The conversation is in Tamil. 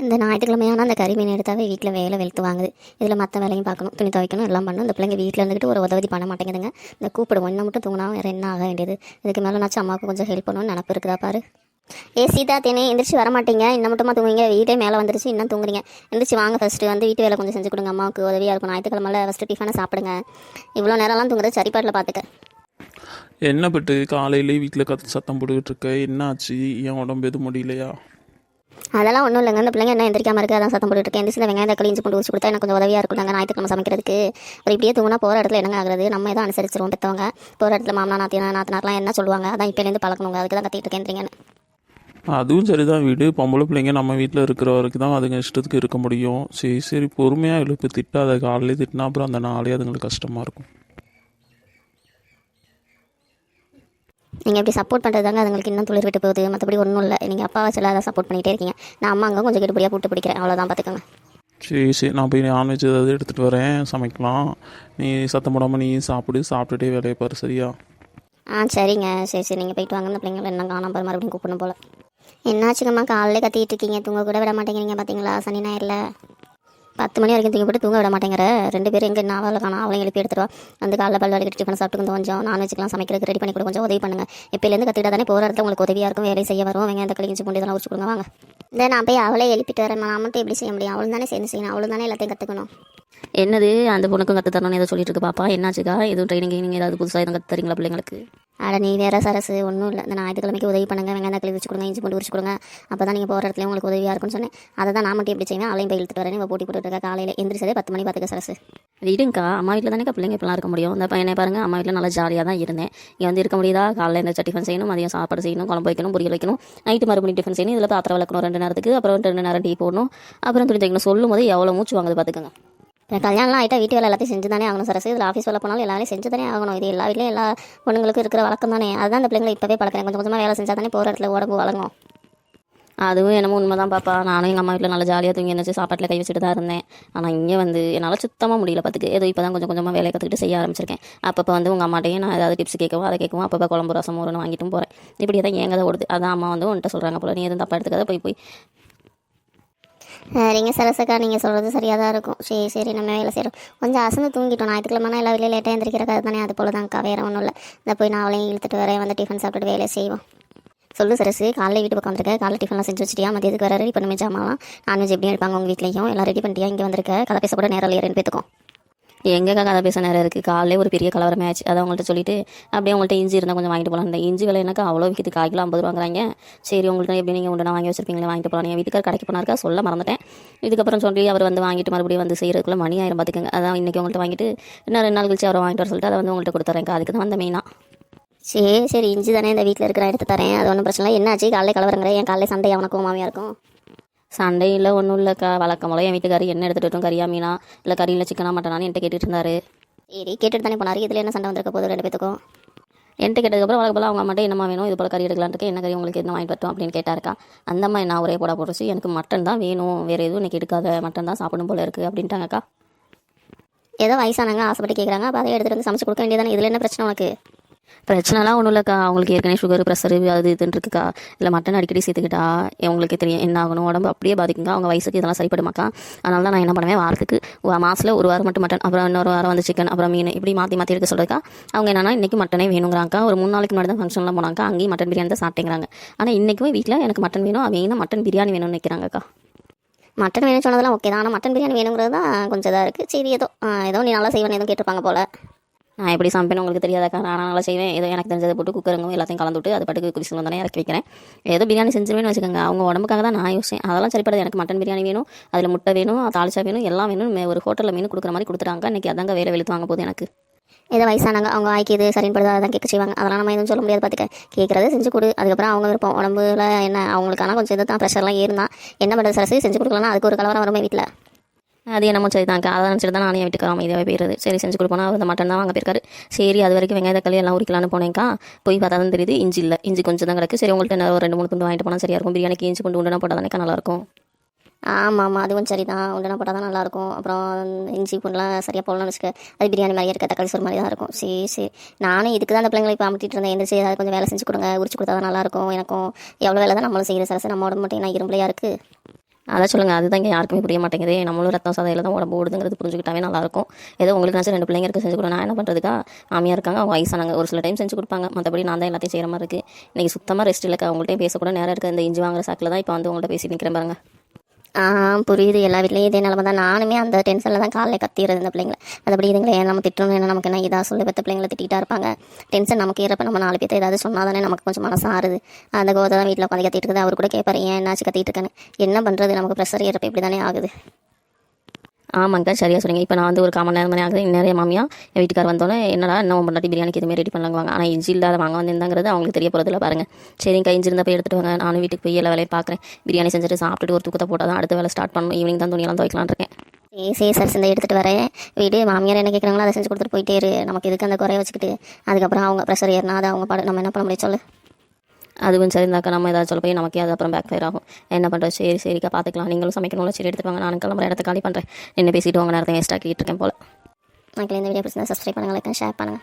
இந்த ஞாயிற்றுக்கிழமையான அந்த கறி மீன் எடுத்தாவே வீட்டில் வேலை வெளுத்து வாங்குது. இதில் மற்ற வேலையும் பார்க்கணும், துணி துவைக்கணும், எல்லாம் பண்ணணும். இந்த பிள்ளைங்க வீட்டில் இருந்துக்கிட்டு ஒரு உதவி பண்ண மாட்டேங்குதுங்க. இந்த கூப்பிடுவோம் இன்னும் மட்டும் தூங்கினா வேறு என்ன ஆக வேண்டியது. இதுக்கு மேலே நாச்சும் அம்மாவுக்கு கொஞ்சம் ஹெல்ப் பண்ணணும்னு நினப்பு இருக்குதா பாரு. சீதா தேனே எந்திரிச்சு வர மாட்டீங்க, இன்னும் மட்டுமா தூங்குவீங்க? வீட்டே மேலே வந்துருச்சு, இன்னும் தூங்குறீங்க. எந்திரிச்சு வாங்க, ஃபஸ்ட்டு வந்து வீட்டு வேலை கொஞ்சம் செஞ்சு கொடுங்க, அம்மாவுக்கு உதவியாக இருக்கும். ஞாயிற்றுக்கிழமை ஃபஸ்ட்டு டிஃபனை சாப்பிடுங்க. இவ்வளோ நேரம்லாம் தூங்குறது சரிப்பாட்டில் பார்த்துக்க. என்ன பட்டு காலையிலே வீட்டில் கற்று சத்தம் போட்டுக்கிட்டு இருக்க, என்ன ஆச்சு? என் உடம்பு எதுவும் முடியலையா? அதெல்லாம் ஒன்றும் இல்லைங்க, இந்த பிள்ளைங்க என்ன எந்திரிக்காம இருக்குது, அதான் சத்தம் போட்டுருக்கேன். எந்திரிச்சு வெங்காயம் தக்காளி இஞ்சி பூண்டு ஊற்றி கொடுத்தா எனக்கு கொஞ்சம் உதவியாக இருக்கும். நாங்கள் ஞாயிற்றுக்கிழமை சமைக்கிறதுக்கு ஒரு இப்படியே தூங்கினா போகிற இடத்துல என்னங்க ஆகுறது? நம்ம எதாவது அனுசரிச்சிருவோம். பெற்றவங்க போகிற இடத்துல மாமனா நாத்தினார்லாம் என்ன சொல்லுவாங்க, அதான் இப்போலேருந்து பழக்கணுங்க. அதுக்கு தான் கத்திட்டு இருக்கேன்றீங்கன்னு. அதுவும் சரிதான், வீடு பொம்பளை பிள்ளைங்க நம்ம வீட்டில் இருக்கிற வரைக்கும் தான் அதுங்க இஷ்டத்துக்கு இருக்க முடியும். சரி சரி, பொறுமையாக எழுப்பு, திட்டாத. காலையிலே திட்டினா அப்புறம் அந்த நாளே அதுங்களுக்கு கஷ்டமாக இருக்கும். நீங்கள் இப்படி சப்போர்ட் பண்ணுறதாங்க அதுங்களுக்கு இன்னும் துளிர் விட்டு போகுது, மற்றபடி ஒன்றும் இல்லை. நீங்கள் அப்பாவை சில அதை சப்போர்ட் பண்ணிகிட்டே இருக்கீங்க. நான் அம்மா அங்கே கொஞ்சம் கெட்டுப்படியாக போட்டு பிடிக்கிறேன், அவ்வளோதான், பார்த்துக்கோங்க. சரி சரி, நான் போய் நான்வெஜ் ஏதாவது எடுத்துகிட்டு வரேன், சமைக்கலாம். நீ சத்தம் போடாமல் நீ சாப்பிட்டுட்டே வேலையை பாரு, சரியா? சரிங்க, சரி சரி, நீங்கள் போயிட்டு வாங்க. இந்த பிள்ளைங்களை என்ன காணாம பாரு, மறுபடியும் கூப்பிடணும் போல். என்னாச்சுங்கம்மா, காலையில் கத்திட்டு இருக்கீங்க, தூங்க கூட விட மாட்டேங்கிறீங்க பார்த்தீங்களா? சனி ஞாயிறில் 10 மணி வரைக்கும் தூங்கி போட்டு தூங்க விட மாட்டேங்கிற. 2 பேரும் எங்கே நாவல காணும், அவளையும் எழுப்பி எடுத்துருவா. வந்து காலைல பல் வலிக்கிட்டு டிஃபன் சாப்பிட்டு கொஞ்சம் நான்வெஜ்லாம் சமைக்கிறதுக்கு ரெடி பண்ணி கூட கொஞ்சம் உதவி பண்ணுங்க. இப்போலேருந்து கற்றுக்கிட்டா தானே போகிற இடத்துல உங்களுக்கு உதவியாக இருக்கும், வேலை செய்ய வரும். வெங்காயம் தக்காளி இஞ்சி பூண்டு இதெல்லாம் உரிச்சு கொடுங்க, வாங்க. இல்லை நான் போய் அவளே எழுப்பிட்டு வரேன். நான் மட்டும் எப்படி செய்ய முடியும்? அவளும் தானே சேர்ந்து செய்யணும், அவளும் தானே எல்லாத்தையும் கற்றுக்கணும். என்னது அந்த பொண்ணுக்கும் கற்று தரணும்னு ஏதோ சொல்லிட்டு இருக்கு பாப்பா? என்னாச்சுக்கா? எதுவும் ட்ரைனிங் ஏதாவது புதுசாக எதுவும் கற்று தரீங்களா பிள்ளைங்களுக்கு? அட நீ வேற சரசு, ஒன்றும் இல்லை. இந்த ஞாயிற்றுக்கிழமைக்கு உதவி பண்ணுங்க, வெங்காயம் தக்காளி வச்சு கொடுங்க, இஞ்சி பூண்டு உரிச்சு கொடுங்க. அப்போ தான் நீங்கள் போகிற இடத்துல உங்களுக்கு உதவியாக இருக்கும்னு சொன்னேன். அதை தான் நான் மட்டும் எப்படி செய்வேன், அவளையும் போய் இழுத்துட்டு வரேன். இப்போ போட்டி போட்டுட்டு இருக்கா, காலையில் எந்திரிச்சதே 10 மணி பார்த்துக்க சரசு. விடுங்கக்கா, அம்மா வீட்டில் தானே பிள்ளைங்க இப்பெல்லாம் இருக்க முடியும். இந்த பையனை பாருங்கள், அம்மா வீட்டில் நல்லா ஜாலியாக தான் இருந்தேன். இங்கே வந்து இருக்க முடியுதா? காலையில் இந்த டிஃபன் செய்யணும், மதியம் சாப்பாடு செய்யணும், குழம்பு வைக்கணும், பொரியல் வைக்கணும், நைட்டு மறுபடியும் டிஃபன் செய்யணும், இதில் பாத்திரம் விளக்கணும் 2 நேரத்துக்கு, அப்புறம் 2 நேரம் டீ போடணும், அப்புறம் துணி தைக்கணும். சொல்லும் போது எவ்வளோ மூச்சு வாங்குது பார்த்துக்கோங்க. இப்போ கல்யாணம்லாம் ஆகிட்டா வீட்டு வேலை எல்லாத்தையும் செஞ்சு தானே ஆகணும் சரசு. இதில் ஆஃபீஸ் வேலை போனாலும் எல்லாரும் செஞ்சு தானே ஆகணும். இது எல்லா வீட்லையும் எல்லா பொண்ணுங்களுக்கும் இருக்கிற வழக்கம் தானே. அதுதான் இந்த பிள்ளைங்களை இப்போவே பழக்கிறேன். கொஞ்சம் கொஞ்சமாக வேலை செஞ்சால் தானே போகிற இடத்துல உடம்பு வழங்கும். அதுவும் என்னமோ உண்மை தான் பாப்பா. நானும் எங்கள் அம்மா வீட்டில் நல்லா ஜாலியாக தூங்கி இருந்துச்சு, சாப்பாட்டில் கை வச்சுட்டு தான் இருந்தேன். ஆனால் இங்கே வந்து என்னால் சுத்தமாக முடியல பார்த்துக்கு. ஏதோ இப்போ தான் கொஞ்சம் கொஞ்சமாக வேலையை கற்றுக்கிட்டு செய்ய ஆரம்பிச்சிருக்கேன். அப்பப்போ வந்து உங்கள் அம்மாட்டையும் நான் ஏதாவது டிப்ஸ் கேட்கவும் அதை கேட்கவும் அப்பப்போ குழம்பு ரசம் ஒன்று வாங்கிட்டும் போகிறேன். இப்படி தான் ஏங்க தான் ஓடுது. அதான் அம்மா வந்து உன்ட்ட சொல்கிறாங்க போல, நீ எதுவும் தப்பாக எடுத்துக்காத, போய் சரிங்க சரசக்கா, நீங்கள் சொல்கிறது சரியாக தான் இருக்கும். சரி சரி, நம்ம வேலை செய்கிறோம். கொஞ்சம் அசந்து தூங்கிட்டோம். ஞாயிற்றுக்கிழமை எல்லா வெளியே லேட்டாக எழுந்திரிக்கிற கதை தானே. அது போல தான்க்கா, வேறு ஒன்றும் இல்லை. இந்த போய் நான் அவளையும் இழுத்துட்டு வரேன், வந்து டிஃபன் சாப்பிட்டுட்டு வேலையை செய்வோம். சொல்லு சரசு, காலையில் வீட்டு பக்கம் வந்திருக்க, காலையில் டிஃபன்லாம் செஞ்சு வச்சிட்டியா? மதியத்துக்கு வேறு ரெடி பண்ணுமே ஜாமாலாம். நான்வெஜ் எப்படி எடுப்பாங்க உங்கள் வீட்லையும்? எல்லாம் ரெடி பண்ணிட்டியா? இங்கே வந்திருக்க, கதை பேச கூட நேரம் இல்லையா 2 பேத்துக்கும்? எங்கக்கா கதை பேச நேரம் இருக்குது? காலையிலே ஒரு பெரிய கலவரமே ஆச்சு. அதை உங்கள்கிட்ட சொல்லிட்டு அப்படியே உங்கள்கிட்ட இஞ்சி இருந்தால் கொஞ்சம் வாங்கிட்டு போகலாம். இந்த இஞ்சி விலை எனக்கு அவ்வளோ விற்கிது, 1 கிலோ 50 ரூபாங்கிறாங்க. சரி, உங்கள்கிட்ட எப்படி நீங்கள் உண்டனா வாங்கி வச்சிருப்பீங்களே, வாங்கிட்டு போகலாம். என் வீட்டுக்கார் கடைக்கு போனாருக்கா, சொல்ல மறந்துட்டேன். இதுக்கப்புறம் சொல்லி அவர் வந்து வாங்கிட்டு மறுபடியும் வந்து செய்கிறதுக்குள்ள மணி ஆயிரம் பார்த்துக்கங்க. அதான் இன்றைக்கி உங்கள்கிட்ட வாங்கிட்டு இன்னும் 2 நாள் கழிச்சு அவரை வாங்கிட்டு வர சொல்லிட்டு அதை வந்து உங்கள்கிட்ட கொடுத்துறேன்க்கா. அதுக்கு தான் வந்த மெயினாக. சரி சரி, இஞ்சி தானே இந்த வீட்டில் இருக்கிற எடுத்து தரேன், அது ஒன்றும் பிரச்சனை இல்லை. என்னாச்சு காலையில் கலவரங்கிற? என் காலையில் சண்டை அவனுக்கும் மாமியாக இருக்கும். சண்டையில் ஒன்றும் இல்லைக்கா, வழக்கம் போல என் வீட்டுக்காரி என்ன எடுத்துகிட்டு வரும், கறியா மீனா இல்லை கறியில் சிக்கனா மட்டனான்னு என்கிட்ட கேட்டுட்டு இருந்தாரு. சரி, கேட்டுட்டு தானே போனார். இதில் என்ன சண்டை வந்திருக்க போது 2 பேத்துக்கும்? என்கிட்ட கேட்டதுக்கப்புறம் வழக்கம் போல அவங்க அம்மாட்ட என்னம்மா வேணும், இது போல் கறி எடுக்கலான்னு இருக்கு, என்ன கறி உங்களுக்கு என்ன வாங்கிட்டு வரட்டும் அப்படின்னு கேட்டாருக்கா. அந்த அம்மா என்ன ஒரே போட போட்டுச்சு, எனக்கு மட்டன் தான் வேணும், வேறு எதுவும் எனக்கு எடுக்காத, மட்டன் தான் சாப்பிடும் போல இருக்குது அப்படின்ட்டாங்கக்கா. ஏதோ வயசானங்க ஆசைப்பட்டு கேட்குறாங்க, அப்போ அதை எடுத்துகிட்டு வந்து சமைச்சு கொடுக்க வேண்டியதானே. இதில் என்ன பிரச்சனை உனக்கு? பிரச்சனைலாம் ஒன்றும் இல்லைக்கா, அவங்களுக்கு ஏற்கனவே சுகர் ப்ரெஷரு அது இதுன்னு இருக்குக்கா. இல்லை மட்டன் அடிக்கடி சேர்த்துக்கிட்டா உங்களுக்கு தெரியும் என்ன ஆகணும், உடம்பு அப்படியே பாதிக்குங்க. அவங்க வயசுக்கு இதெல்லாம் சரிப்படுமாக்கா. அதனால தான் நான் என்ன பண்ணுவேன், வாரத்துக்கு மாதத்தில் 1 வாரம் மட்டும் மட்டன், அப்புறம் இன்னொரு வாரம் வந்து சிக்கன், அப்புறம் மீன், இப்படி மாற்றி மாற்றி எடுக்க சொல்கிறதுக்கா. அவங்க என்னன்னா இன்றைக்கி மட்டனே வேணுங்கிறாங்கக்கா. ஒரு 3 நாளைக்கு முன்னாடி தான் ஃபங்க்ஷன்லாம் போனாங்க, அங்கேயும் மட்டன் பிரியாணி தான் சாப்பிட்டேங்கிறாங்க. ஆனால் இன்றைக்குமே வீட்டில் எனக்கு மட்டன் வேணும், அவங்க மட்டன் பிரியாணி வேணும்னு நிற்கிறாங்கக்கா. மட்டன் வேணும்னு சொன்னதெல்லாம் ஓகே தான், ஆனால் மட்டன் பிரியாணி வேணுங்கிறது தான் கொஞ்சம் இதாக இருக்குது. சரி, ஏதோ நீ நல்லா செய்வேன்னு எதுவும் கேட்டிருப்பாங்க போல். நான் எப்படி சமைப்பேன்னு உங்களுக்கு தெரியாதாக்கா? நான் நல்லா செய்வேன். ஏதோ எனக்கு தெரிஞ்சதை போட்டு குக்கருங்க எல்லாத்தையும் கலந்து விட்டு அது பாட்டுக்கு குடிசல் வந்தானே இறக்கி வைக்கிறேன். ஏதோ பிரியாணி செஞ்சுருவேன்னு வச்சுக்கோங்க. அவங்க உடம்புக்காக தான் நான் யோசிச்சேன். அதெல்லாம் சரிப்படாது. எனக்கு மட்டன் பிரியாணி வேணும், அதில் முட்டை வேணும், தாளிச்சா வேணும், எல்லாம் வேணும். ஒரு ஹோட்டலில் மீன் கொடுக்குற மாதிரி கொடுத்துட்டாங்க. இன்றைக்கி அதாங்க வேலை வெளுத்து வாங்க போகுது எனக்கு. ஏதோ வயசானாங்க, அவங்க வாய்க்கு இது சரிப்படுதா அதான் கேட்க செய்வாங்க. அதெல்லாம் நம்ம எதுவும் சொல்ல முடியாது பார்த்துக்க. கேட்குறத செஞ்சு கொடு, அதுக்கப்புறம் அவங்க விருப்பம். உடம்புல என்ன அவங்களுக்கான கொஞ்சம் இது தான், ப்ரெஷர்லாம் ஏறுந்தான். என்ன பண்ணுறது சரசு, செஞ்சு கொடுக்கலன்னா அதுக்கு ஒரு கலவரம் வருமே வீட்டில். அது என்னமோ சரி தாங்க. அதை நினச்சிட்டு தான் நானே வீட்டுக்கார அமைதியாக போயிடுறது. சரி செஞ்சு கொடுப்போனா அந்த மட்டன் தான் வாங்க போயிருக்காரு. சரி, அது வரைக்கும் வெங்காய தக்காளி எல்லாம் உரிக்கலான்னு போனேங்க்கா. போய் பார்த்தா தான் தெரியுது இஞ்சி இல்லை, இஞ்சி கொஞ்சம் தான் கிடக்கு. சரி, உங்கள்கிட்ட ஒரு 2-3 துண்டு வாங்கிட்டு போனால் சரியாக இருக்கும். பிரியாணிக்கு இஞ்சி கொண்டு உண்டனா போட்டால் தானே நல்லாயிருக்கும். ஆமாம் ஆமாம், அதுவும் சரி தான். உண்டனா போட்டால் தான் நல்லாயிருக்கும். அப்புறம் இஞ்சி பூண்டுலாம் சரியாக போடலாம்னு வச்சுக்க, அது பிரியாணி மாதிரியே இருக்க, தக்காளி சோறு மாதிரி தான் இருக்கும். சரி சரி, நானும் இதுக்கு தான் அந்த பிள்ளைங்களை இப்போ அமுத்திட்டு இருந்தேன். எந்திரிச்சு ஏதாவது கொஞ்சம் வேலை செஞ்சு கொடுங்க, உரிச்சு கொடுத்தா தான் நல்லாயிருக்கும். எனக்கும் எவ்வளோ வேலை தான் நம்மளும் செய்கிற சரசு, நம்ம உடம்பு மட்டும் என்ன இரும்பலையாக இருக்குது. அதான் சொல்லுங்கள், அதுதான் இங்கே யாருக்குமே புரிய மாட்டேங்குது. நம்மளும் ரத்தம் சதையில் தான் உடம்பு ஓடுதுங்கிறது புரிஞ்சுக்கிட்டாவே நல்லாயிருக்கும். ஏதோ உங்களுக்கு நினச்சி 2 பிள்ளைங்க இருக்குது, செஞ்சு கொடுங்க. நான் என்ன பண்ணுறதுக்கா, மாமியாக இருக்காங்க, அவங்க வயசானாங்க, ஒரு சில டைம் செஞ்சு கொடுப்பாங்க, மற்றபடி நான் தான் எல்லாத்தையும் செய்கிற மாதிரி இருக்குது. இன்றைக்கி சுத்தமாக ரெஸ்ட் இல்லைக்கா, உங்கள்கிட்ட பேசக்கூட நேரம் இருக்குது. இந்த இஞ்சி வாங்குற சாக்கில் தான் இப்போ வந்து உங்கள்கிட்ட பேசி நிற்கிறேன் பாருங்க. புரியுது, எல்லா வீட்லேயும் இதே நிலமை தான். நானுமே அந்த டென்ஷனில் தான் காலையில் கத்திடுறது இந்த பிள்ளைங்களை. அதுபடி இதுங்களை ஏன் நம்ம திட்டணும், என்ன நமக்கு என்ன இதாக சொல்லி பத்து பிள்ளைங்களை திட்டிகிட்டா இருப்பாங்க. டென்ஷன் நமக்கு ஏறப்ப நம்ம 4 பேர்த்த ஏதாவது சொன்னால் தானே நமக்கு கொஞ்சம் மனசு ஆறுது. அந்த கோதை தான் வீட்டில் உட்காந்து கத்திட்டு இருக்குது. அவர் கூட கேட்பாரு, ஏன் என்னாச்சு கத்திட்டு இருக்கேன்னு. என்ன பண்ணுறது, நமக்கு ப்ரெஷர் ஏறப்ப இப்படி தானே ஆகுது. ஆமாங்க, சரியாக சொன்னீங்க. இப்போ நான் வந்து ஒரு 1/4 மணி நேரம் ஆகுது, நிறைய மாமியா என் வீட்டுக்கார் வந்தோன்னே என்னடா இன்னும் பண்ணாட்டி பிரியாணிக்கு இதுமாரி ரெடி பண்ணலாங்குவாங்க. ஆனால் இஞ்சி இல்லாத வாங்க வந்திருந்தாங்கிறது அவங்களுக்கு தெரிய போகிறதில்ல பாருங்கள். சரிங்க, இஞ்சி இருந்தால் போய் எடுத்துகிட்டு வாங்க. நானும் வீட்டுக்கு போய் எல்லா வேலையை பார்க்குறேன். பிரியாணி செஞ்சுட்டு சாப்பிட்டுட்டு ஒரு தூக்கத்தை போட்டால் தான் அடுத்த வேலை ஸ்டார்ட் பண்ணணும். ஈவினிங் தான் துணியெல்லாம் துவைக்கலான்னு இருக்கேன். சரி சார், இந்த எடுத்துகிட்டு வரேன். வீடு மாமியார் என்ன கேட்குறாங்களோ அதை செஞ்சு கொடுத்துட்டு போயிட்டே இரு. நமக்கு இதுக்கு அந்த குறைய வச்சுக்கிட்டு அதுக்கப்புறம் அவங்க ப்ரெஷர் ஏறினா அது அவங்க பாடு, நம்ம என்ன பண்ண முடியும் சொல்லு. அதுவும் சரி இருந்தாக்கா, நம்ம ஏதாவது சொல்ல போய் நமக்கே அது அப்புறம் பேக் ஃபயர் ஆகும். என்ன பண்ணுறது, சரிக்கா பார்த்துக்கலாம். நீங்களும் சமைக்கணும்ல, சரி எடுத்துட்டு வாங்க. நானும் கிளம்புற இடத்த காலி பண்ணுறேன். என்ன பேசிட்டு உங்கள் நேரத்தை வேஸ்ட் ஆக்கிட்டு இருக்கேன் போல். மக்கள் இந்த வீடியோ பிடிச்சிருந்தா சப்ஸ்கிரைப் பண்ணுங்கள், ஷேர் பண்ணுங்கள்.